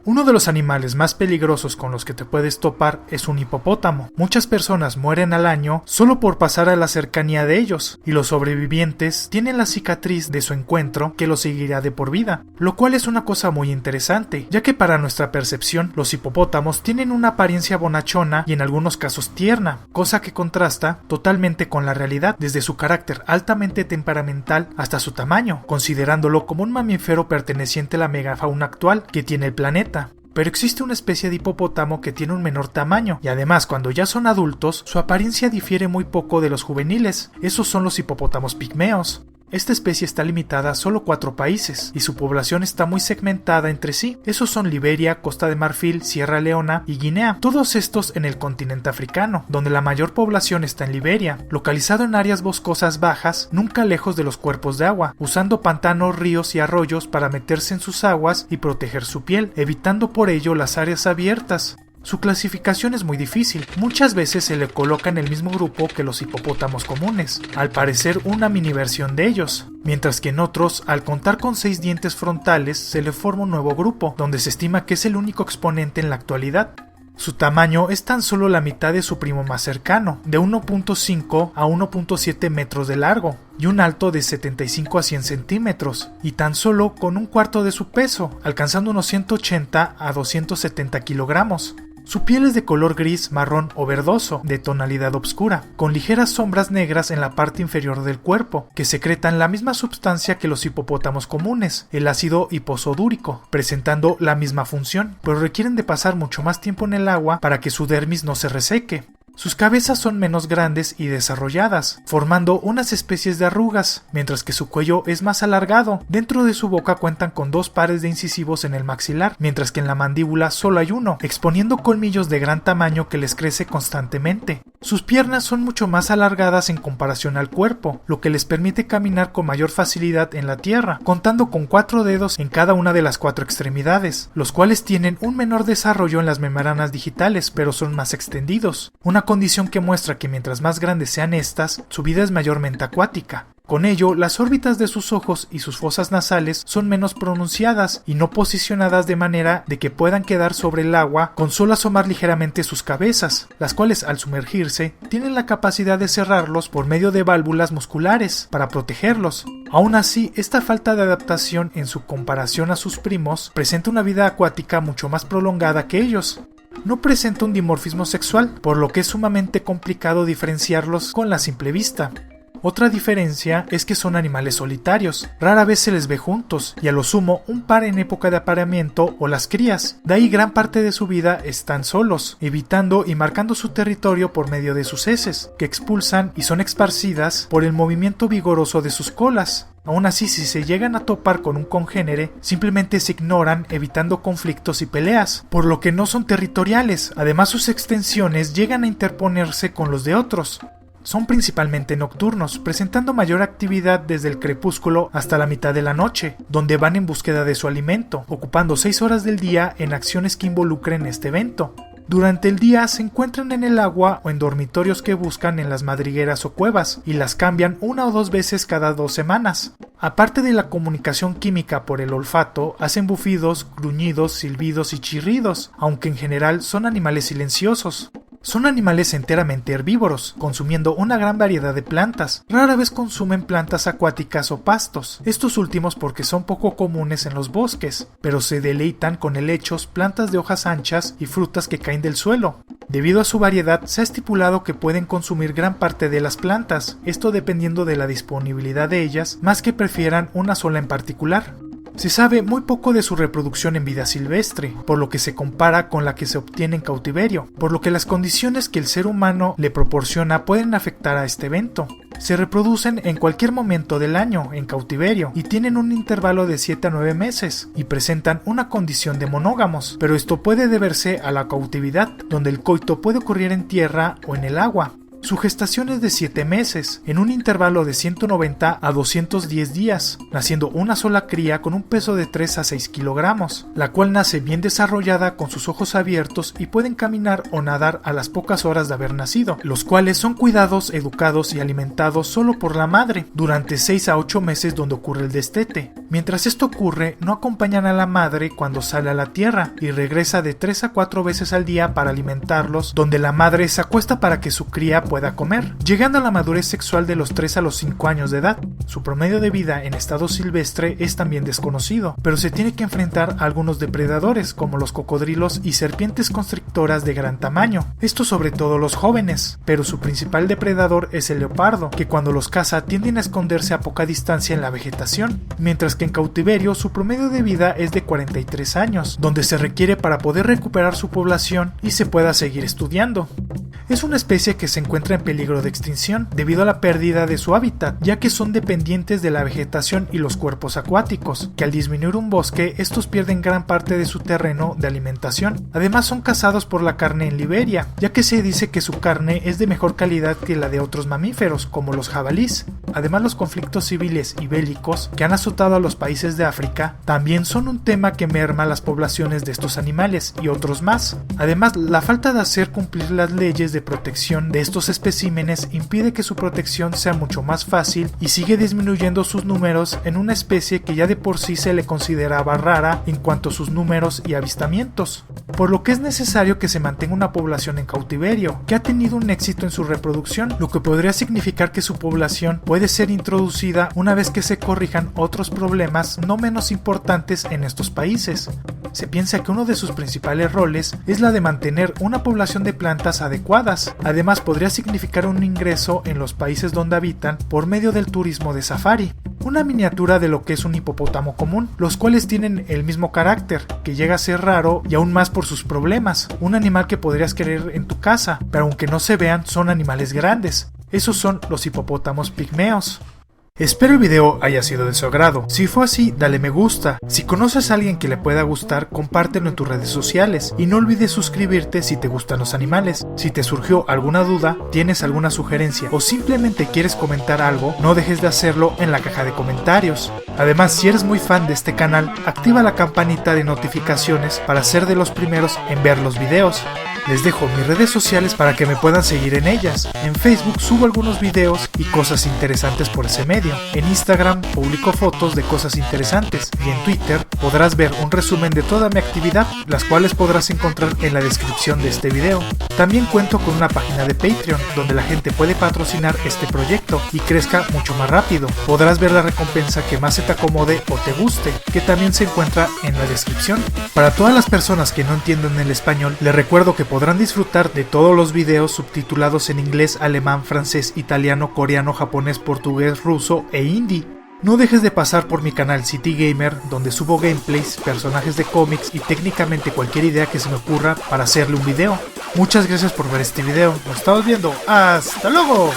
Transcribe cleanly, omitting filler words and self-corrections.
Uno de los animales más peligrosos con los que te puedes topar es un hipopótamo. Muchas personas mueren al año solo por pasar a la cercanía de ellos, y los sobrevivientes tienen la cicatriz de su encuentro que los seguirá de por vida, lo cual es una cosa muy interesante, ya que para nuestra percepción los hipopótamos tienen una apariencia bonachona y en algunos casos tierna, cosa que contrasta totalmente con la realidad, desde su carácter altamente temperamental hasta su tamaño, considerándolo como un mamífero perteneciente a la megafauna actual que tiene el planeta. Pero existe una especie de hipopótamo que tiene un menor tamaño, y además cuando ya son adultos, su apariencia difiere muy poco de los juveniles. Esos son los hipopótamos pigmeos. Esta especie está limitada a solo 4 países, y su población está muy segmentada entre sí. Esos son Liberia, Costa de Marfil, Sierra Leona y Guinea, todos estos en el continente africano, donde la mayor población está en Liberia, localizado en áreas boscosas bajas, nunca lejos de los cuerpos de agua, usando pantanos, ríos y arroyos para meterse en sus aguas y proteger su piel, evitando por ello las áreas abiertas. Su clasificación es muy difícil, muchas veces se le coloca en el mismo grupo que los hipopótamos comunes, al parecer una mini versión de ellos, mientras que en otros, al contar con 6 dientes frontales, se le forma un nuevo grupo, donde se estima que es el único exponente en la actualidad. Su tamaño es tan solo la mitad de su primo más cercano, de 1.5 a 1.7 metros de largo, y un alto de 75 a 100 centímetros, y tan solo con un cuarto de su peso, alcanzando unos 180 a 270 kilogramos. Su piel es de color gris, marrón o verdoso, de tonalidad oscura, con ligeras sombras negras en la parte inferior del cuerpo, que secretan la misma sustancia que los hipopótamos comunes, el ácido hiposodúrico, presentando la misma función, pero requieren de pasar mucho más tiempo en el agua para que su dermis no se reseque. Sus cabezas son menos grandes y desarrolladas, formando unas especies de arrugas, mientras que su cuello es más alargado. Dentro de su boca cuentan con 2 pares de incisivos en el maxilar, mientras que en la mandíbula solo hay uno, exponiendo colmillos de gran tamaño que les crece constantemente. Sus piernas son mucho más alargadas en comparación al cuerpo, lo que les permite caminar con mayor facilidad en la tierra, contando con 4 dedos en cada una de las 4 extremidades, los cuales tienen un menor desarrollo en las membranas digitales, pero son más extendidos. Una condición que muestra que mientras más grandes sean estas, su vida es mayormente acuática. Con ello, las órbitas de sus ojos y sus fosas nasales son menos pronunciadas y no posicionadas de manera de que puedan quedar sobre el agua con solo asomar ligeramente sus cabezas, las cuales al sumergirse tienen la capacidad de cerrarlos por medio de válvulas musculares para protegerlos. Aún así, esta falta de adaptación en su comparación a sus primos presenta una vida acuática mucho más prolongada que ellos. No presenta un dimorfismo sexual, por lo que es sumamente complicado diferenciarlos con la simple vista. Otra diferencia es que son animales solitarios, rara vez se les ve juntos, y a lo sumo un par en época de apareamiento o las crías. De ahí gran parte de su vida están solos, evitando y marcando su territorio por medio de sus heces, que expulsan y son esparcidas por el movimiento vigoroso de sus colas. Aún así, si se llegan a topar con un congénere, simplemente se ignoran evitando conflictos y peleas, por lo que no son territoriales. Además, sus extensiones llegan a interponerse con los de otros. Son principalmente nocturnos, presentando mayor actividad desde el crepúsculo hasta la mitad de la noche, donde van en búsqueda de su alimento, ocupando 6 horas del día en acciones que involucren este evento. Durante el día se encuentran en el agua o en dormitorios que buscan en las madrigueras o cuevas, y las cambian 1 o 2 veces cada 2 semanas. Aparte de la comunicación química por el olfato, hacen bufidos, gruñidos, silbidos y chirridos, aunque en general son animales silenciosos. Son animales enteramente herbívoros, consumiendo una gran variedad de plantas. Rara vez consumen plantas acuáticas o pastos, estos últimos porque son poco comunes en los bosques, pero se deleitan con helechos, plantas de hojas anchas y frutas que caen del suelo. Debido a su variedad, se ha estipulado que pueden consumir gran parte de las plantas, esto dependiendo de la disponibilidad de ellas, más que prefieran una sola en particular. Se sabe muy poco de su reproducción en vida silvestre, por lo que se compara con la que se obtiene en cautiverio, por lo que las condiciones que el ser humano le proporciona pueden afectar a este evento. Se reproducen en cualquier momento del año en cautiverio y tienen un intervalo de 7 a 9 meses y presentan una condición de monógamos, pero esto puede deberse a la cautividad, donde el coito puede ocurrir en tierra o en el agua. Su gestación es de 7 meses, en un intervalo de 190 a 210 días, naciendo una sola cría con un peso de 3 a 6 kilogramos, la cual nace bien desarrollada con sus ojos abiertos y pueden caminar o nadar a las pocas horas de haber nacido, los cuales son cuidados, educados y alimentados solo por la madre, durante 6 a 8 meses donde ocurre el destete. Mientras esto ocurre, no acompañan a la madre cuando sale a la tierra y regresa de 3 a 4 veces al día para alimentarlos, donde la madre se acuesta para que su cría pueda comer, llegando a la madurez sexual de los 3 a los 5 años de edad. Su promedio de vida en estado silvestre es también desconocido, pero se tiene que enfrentar a algunos depredadores como los cocodrilos y serpientes constrictoras de gran tamaño, esto sobre todo los jóvenes, pero su principal depredador es el leopardo, que cuando los caza tienden a esconderse a poca distancia en la vegetación, mientras que en cautiverio su promedio de vida es de 43 años, donde se requiere para poder recuperar su población y se pueda seguir estudiando. Es una especie que se encuentra en peligro de extinción debido a la pérdida de su hábitat, ya que son dependientes de la vegetación y los cuerpos acuáticos, que al disminuir un bosque, estos pierden gran parte de su terreno de alimentación. Además son cazados por la carne en Liberia, ya que se dice que su carne es de mejor calidad que la de otros mamíferos, como los jabalís. Además, los conflictos civiles y bélicos que han azotado a los países de África también son un tema que merma las poblaciones de estos animales y otros más. Además, la falta de hacer cumplir las leyes de protección de estos especímenes impide que su protección sea mucho más fácil y sigue disminuyendo sus números en una especie que ya de por sí se le consideraba rara en cuanto a sus números y avistamientos, por lo que es necesario que se mantenga una población en cautiverio, que ha tenido un éxito en su reproducción, lo que podría significar que su población puede ser introducida una vez que se corrijan otros problemas no menos importantes en estos países. Se piensa que uno de sus principales roles es la de mantener una población de plantas adecuadas. Además, podría significar un ingreso en los países donde habitan por medio del turismo de safari. Una miniatura de lo que es un hipopótamo común, los cuales tienen el mismo carácter, que llega a ser raro y aún más por sus problemas. Un animal que podrías querer en tu casa, pero aunque no se vean, son animales grandes. Esos son los hipopótamos pigmeos. Espero el video haya sido de su agrado. Si fue así, dale me gusta. Si conoces a alguien que le pueda gustar, compártelo en tus redes sociales. Y no olvides suscribirte si te gustan los animales. Si te surgió alguna duda, tienes alguna sugerencia o simplemente quieres comentar algo, no dejes de hacerlo en la caja de comentarios. Además, si eres muy fan de este canal, activa la campanita de notificaciones para ser de los primeros en ver los videos. Les dejo mis redes sociales para que me puedan seguir en ellas. En Facebook subo algunos videos y cosas interesantes por ese medio. En Instagram publico fotos de cosas interesantes. Y en Twitter podrás ver un resumen de toda mi actividad, las cuales podrás encontrar en la descripción de este video. También cuento con una página de Patreon, donde la gente puede patrocinar este proyecto y crezca mucho más rápido. Podrás ver la recompensa que más se te acomode o te guste, que también se encuentra en la descripción. Para todas las personas que no entienden el español, les recuerdo que podrán disfrutar de todos los videos subtitulados en inglés, alemán, francés, italiano, coreano, japonés, portugués, ruso e hindi. No dejes de pasar por mi canal City Gamer, donde subo gameplays, personajes de cómics y técnicamente cualquier idea que se me ocurra para hacerle un video. Muchas gracias por ver este video, nos estamos viendo, ¡hasta luego!